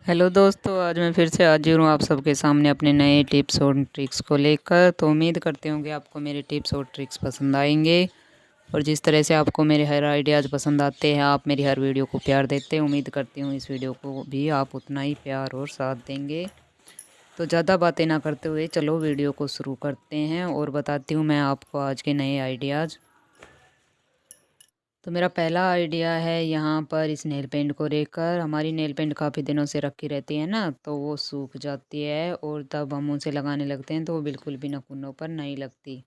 Hello दोस्तों, आज मैं फिर से हाजिर हूँ आप सबके सामने अपने नए टिप्स और ट्रिक्स को लेकर। तो उम्मीद करती हूँ कि आपको मेरे टिप्स और ट्रिक्स पसंद आएंगे। और जिस तरह से आपको मेरे हर आइडियाज़ पसंद आते हैं, आप मेरी हर वीडियो को प्यार देते हैं, उम्मीद करती हूँ इस वीडियो को भी आप उतना ही प्यार और साथ देंगे। तो ज़्यादा बातें ना करते हुए चलो वीडियो को शुरू करते हैं और बताती हूँ मैं आपको आज के नए आइडियाज़। तो मेरा पहला आइडिया है यहाँ पर इस नेल पेंट को लेकर। हमारी नेल पेंट काफ़ी दिनों से रखी रहती है ना, तो वो सूख जाती है और तब हम उसे लगाने लगते हैं तो वो बिल्कुल भी नखूनों पर नहीं लगती।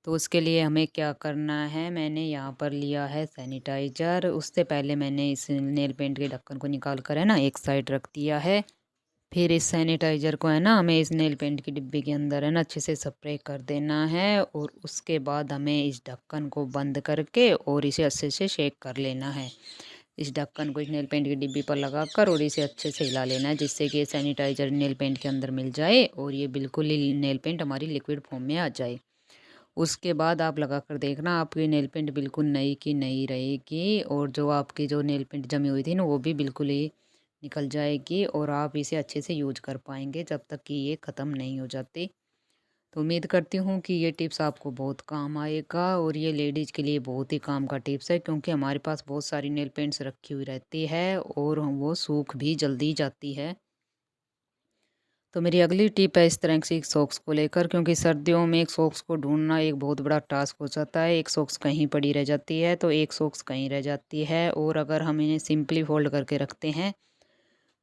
तो उसके लिए हमें क्या करना है, मैंने यहाँ पर लिया है सैनिटाइज़र। उससे पहले मैंने इस नेल पेंट के ढक्कन को निकाल कर है ना एक साइड रख दिया है। फिर इस सैनिटाइज़र को है ना हमें इस नेल पेंट की डिब्बी के अंदर है ना अच्छे से स्प्रे कर देना है। और उसके बाद हमें इस ढक्कन को बंद करके और इसे अच्छे से शेक कर लेना है। इस ढक्कन को इस नेल पेंट की डिब्बी पर लगाकर और इसे अच्छे से हिला लेना है, जिससे कि ये सैनिटाइज़र नेल पेंट के अंदर मिल जाए और ये बिल्कुल ही नेल पेंट हमारी लिक्विड फॉर्म में आ जाए। उसके बाद आप लगा कर देखना, आपकी नेल पेंट बिल्कुल नई की नई रहेगी और जो आपकी जो नेल पेंट जमी हुई थी ना वो भी बिल्कुल ही निकल जाएगी और आप इसे अच्छे से यूज कर पाएंगे जब तक कि ये ख़त्म नहीं हो जाती। तो उम्मीद करती हूँ कि ये टिप्स आपको बहुत काम आएगा और ये लेडीज़ के लिए बहुत ही काम का टिप्स है, क्योंकि हमारे पास बहुत सारी नेल पेंट्स रखी हुई रहती है और वो सूख भी जल्दी जाती है। तो मेरी अगली टिप है इस तरह से एक सॉक्स को लेकर, क्योंकि सर्दियों में एक सॉक्स को ढूंढना एक बहुत बड़ा टास्क हो जाता है। एक सॉक्स कहीं पड़ी रह जाती है तो एक सॉक्स कहीं रह जाती है, और अगर हम इन्हें सिंपली फोल्ड करके रखते हैं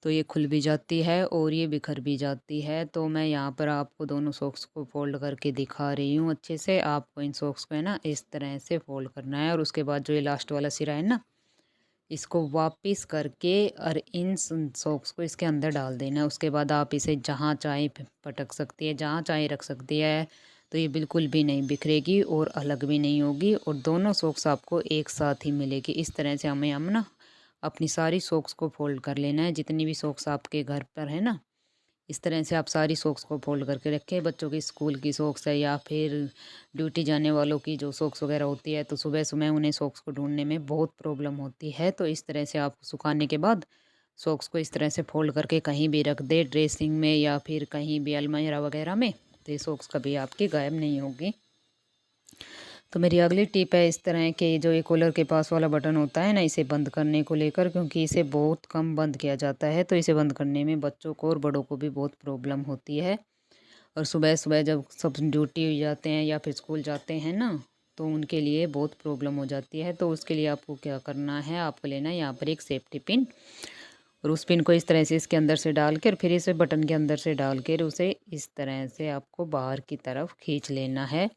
तो ये खुल भी जाती है और ये बिखर भी जाती है। तो मैं यहाँ पर आपको दोनों सॉक्स को फोल्ड करके दिखा रही हूँ अच्छे से। आपको इन सॉक्स को है ना इस तरह से फोल्ड करना है और उसके बाद जो ये लास्ट वाला सिरा है ना, इसको वापस करके और इन सॉक्स को इसके अंदर डाल देना है। उसके बाद आप इसे जहाँ चाहे पटक सकती है, जहाँ चाहे रख सकती है। तो ये बिल्कुल भी नहीं बिखरेगी और अलग भी नहीं होगी और दोनों सॉक्स आपको एक साथ ही मिलेगी। इस तरह से हमें हम ना अपनी सारी सॉक्स को फोल्ड कर लेना है, जितनी भी सॉक्स आपके घर पर है ना। इस तरह से आप सारी सॉक्स को फोल्ड करके रखें। बच्चों की स्कूल की सॉक्स है या फिर ड्यूटी जाने वालों की जो सॉक्स वगैरह होती है, तो सुबह सुबह उन्हें सॉक्स को ढूंढने में बहुत प्रॉब्लम होती है। तो इस तरह से आप सुखाने के बाद सॉक्स को इस तरह से फोल्ड करके कहीं भी रख दे, ड्रेसिंग में या फिर कहीं भी अलमारी वगैरह में, तो ये सॉक्स कभी आपकी गायब नहीं होगी। तो मेरी अगली टिप है इस तरह के जो ये कूलर के पास वाला बटन होता है ना, इसे बंद करने को लेकर, क्योंकि इसे बहुत कम बंद किया जाता है। तो इसे बंद करने में बच्चों को और बड़ों को भी बहुत प्रॉब्लम होती है। और सुबह सुबह जब सब ड्यूटी जाते हैं या फिर स्कूल जाते हैं ना, तो उनके लिए बहुत प्रॉब्लम हो जाती है। तो उसके लिए आपको क्या करना है, आपको लेना है यहाँ पर एक सेफ्टी पिन और उस पिन को इस तरह से इसके अंदर से डाल कर फिर इसे बटन के अंदर से डाल कर उसे इस तरह से आपको बाहर की तरफ खींच लेना है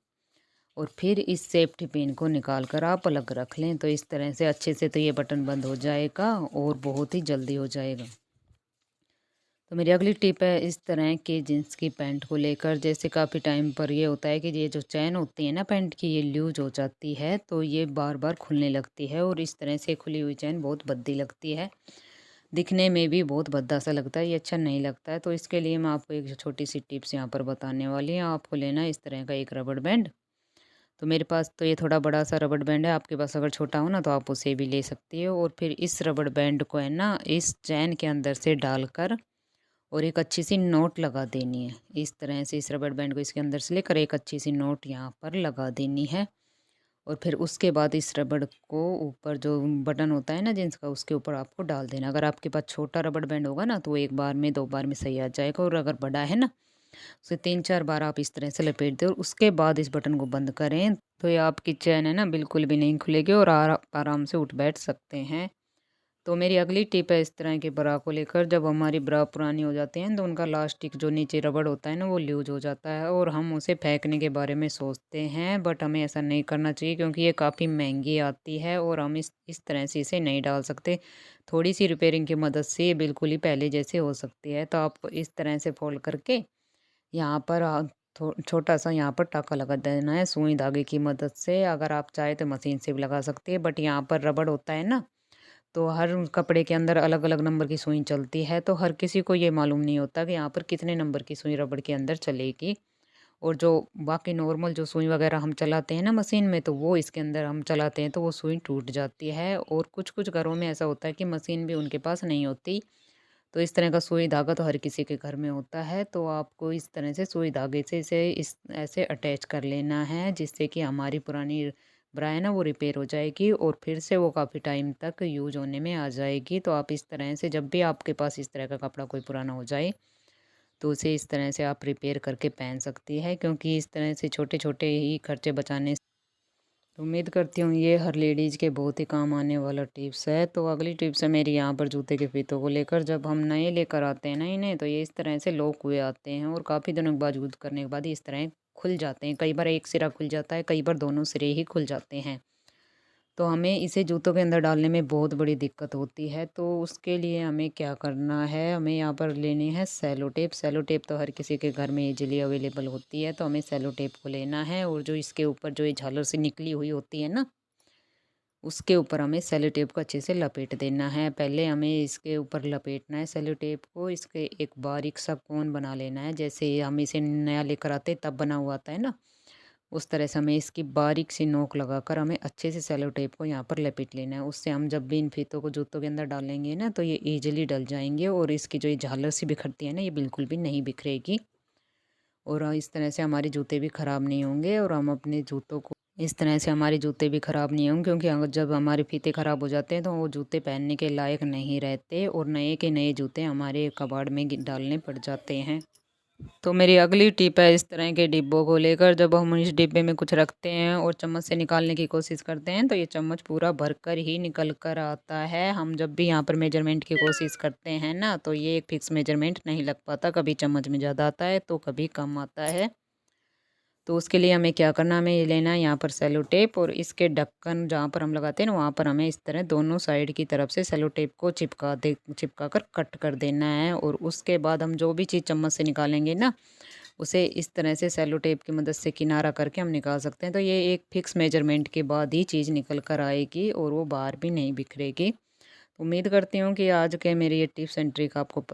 और फिर इस सेफ्टी पिन को निकाल कर आप अलग रख लें। तो इस तरह से अच्छे से तो ये बटन बंद हो जाएगा और बहुत ही जल्दी हो जाएगा। तो मेरी अगली टिप है इस तरह के जींस की पैंट को लेकर। जैसे काफ़ी टाइम पर ये होता है कि ये जो चैन होती है ना पैंट की, ये लूज हो जाती है तो ये बार बार खुलने लगती है और इस तरह से खुली हुई चैन बहुत भद्दी लगती है, दिखने में भी बहुत भद्दा सा लगता है, ये अच्छा नहीं लगता है। तो इसके लिए मैं आपको एक छोटी सी टिप्स यहाँ पर बताने वाली हूँ। आपको लेना है इस तरह का एक रबड़ बैंड। तो मेरे पास तो ये थोड़ा बड़ा सा रबड़ बैंड है, आपके पास अगर छोटा हो ना तो आप उसे भी ले सकती हो। और फिर इस रबड़ बैंड को है ना इस चैन के अंदर से डालकर और एक अच्छी सी नोट लगा देनी है। इस तरह से इस रबड़ बैंड को इसके अंदर से लेकर एक अच्छी सी नोट यहाँ पर लगा देनी है। और फिर उसके बाद इस रबड़ को ऊपर जो बटन होता है ना जींस का, उसके ऊपर आपको डाल देना। अगर आपके पास छोटा रबड़ बैंड होगा ना तो एक बार में दो बार में सही आ जाएगा, और अगर बड़ा है ना उसे तीन चार बार आप इस तरह से लपेट दें और उसके बाद इस बटन को बंद करें, तो ये आपकी चैन है ना बिल्कुल भी नहीं खुलेगी और आराम से उठ बैठ सकते हैं। तो मेरी अगली टिप है इस तरह के ब्रा को लेकर। जब हमारी ब्रा पुरानी हो जाती है तो उनका लास्टिक जो नीचे रबड़ होता है ना वो लूज हो जाता है और हम उसे फेंकने के बारे में सोचते हैं, बट हमें ऐसा नहीं करना चाहिए क्योंकि ये काफ़ी महंगी आती है और हम इस तरह से इसे नहीं डाल सकते। थोड़ी सी रिपेयरिंग की मदद से ये बिल्कुल ही पहले जैसे हो सकती है। तो आपको इस तरह से फोल्ड करके यहाँ पर छोटा सा यहाँ पर टाका लगा देना है सुई धागे की मदद से। अगर आप चाहे तो मशीन से भी लगा सकते हैं, बट यहाँ पर रबड़ होता है ना, तो हर कपड़े के अंदर अलग अलग नंबर की सुई चलती है। तो हर किसी को ये मालूम नहीं होता कि यहाँ पर कितने नंबर की सुई रबड़ के अंदर चलेगी। और जो बाकी नॉर्मल जो सुई वगैरह हम चलाते हैं ना मशीन में, तो वो इसके अंदर हम चलाते हैं तो वो सुई टूट जाती है। और कुछ कुछ घरों में ऐसा होता है कि मशीन भी उनके पास नहीं होती, तो इस तरह का सुई धागा तो हर किसी के घर में होता है, तो आपको इस तरह से सुई धागे से इसे इस ऐसे अटैच कर लेना है, जिससे कि हमारी पुरानी ब्रा है ना वो रिपेयर हो जाएगी और फिर से वो काफ़ी टाइम तक यूज़ होने में आ जाएगी। तो आप इस तरह से जब भी आपके पास इस तरह का कपड़ा कोई पुराना हो जाए, तो उसे इस तरह से आप रिपेयर करके पहन सकती है, क्योंकि इस तरह से छोटे-छोटे ही खर्चे बचाने तो उम्मीद करती हूँ ये हर लेडीज़ के बहुत ही काम आने वाला टिप्स है। तो अगली टिप्स है मेरी यहाँ पर जूते के फीतों को लेकर। जब हम नए लेकर आते हैं ना इन्हें, तो ये इस तरह से लॉक हुए आते हैं और काफ़ी दिनों के बाद यूज़ करने के बाद ये इस तरह खुल जाते हैं। कई बार एक सिरा खुल जाता है, कई बार दोनों सिरे ही खुल जाते हैं। तो हमें इसे जूतों के अंदर डालने में बहुत बड़ी दिक्कत होती है। तो उसके लिए हमें क्या करना है, हमें यहाँ पर लेनी है सेलो टेप। सेलो टेप तो हर किसी के घर में ईज़िली अवेलेबल होती है, तो हमें सेलो टेप को लेना है और जो इसके ऊपर जो ये झालर से निकली हुई होती है ना, उसके ऊपर हमें सेलो टेप को अच्छे से लपेट देना है। पहले हमें इसके ऊपर लपेटना है सेलो टेप को, इसके एक बारीक सा कोन बना लेना है। जैसे हम इसे नया लेकर आते हैं तब बना हुआ आता है ना, उस तरह से हमें इसकी बारीक सी नोक लगाकर हमें अच्छे से सेलो टेप को यहाँ पर लपेट लेना है। उससे हम जब भी इन फीतों को जूतों के अंदर डालेंगे ना, तो ये ईज़िली डल जाएँगे और इसकी जो ये झालर सी बिखरती है ना, ये बिल्कुल भी नहीं बिखरेगी और इस तरह से हमारे जूते भी ख़राब नहीं होंगे और हम अपने जूतों को इस तरह से हमारे जूते भी ख़राब नहीं होंगे, क्योंकि अगर जब हमारे फीते ख़राब हो जाते हैं तो वो जूते पहनने के लायक नहीं रहते और नए के नए जूते हमारे कबाड़ में डालने पड़ जाते हैं। तो मेरी अगली टिप है इस तरह के डिब्बों को लेकर। जब हम इस डिब्बे में कुछ रखते हैं और चम्मच से निकालने की कोशिश करते हैं, तो ये चम्मच पूरा भरकर ही निकल कर आता है। हम जब भी यहाँ पर मेजरमेंट की कोशिश करते हैं ना, तो ये एक फिक्स मेजरमेंट नहीं लग पाता, कभी चम्मच में ज़्यादा आता है तो कभी कम आता है। तो उसके लिए हमें क्या करना, हमें ये लेना है यहाँ पर सेलो टेप और इसके ढक्कन जहाँ पर हम लगाते हैं ना, वहाँ पर हमें इस तरह दोनों साइड की तरफ से सेलो टेप को चिपका कर कट कर देना है और उसके बाद हम जो भी चीज़ चम्मच से निकालेंगे ना, उसे इस तरह से सेलो टेप की मदद से किनारा करके हम निकाल सकते हैं। तो ये एक फिक्स मेजरमेंट के बाद ही चीज़ निकल कर आएगी और वो बाहर भी नहीं बिखरेगी। उम्मीद करती हूँ कि आज के मेरी ये टिप्स एंड ट्रिक आपको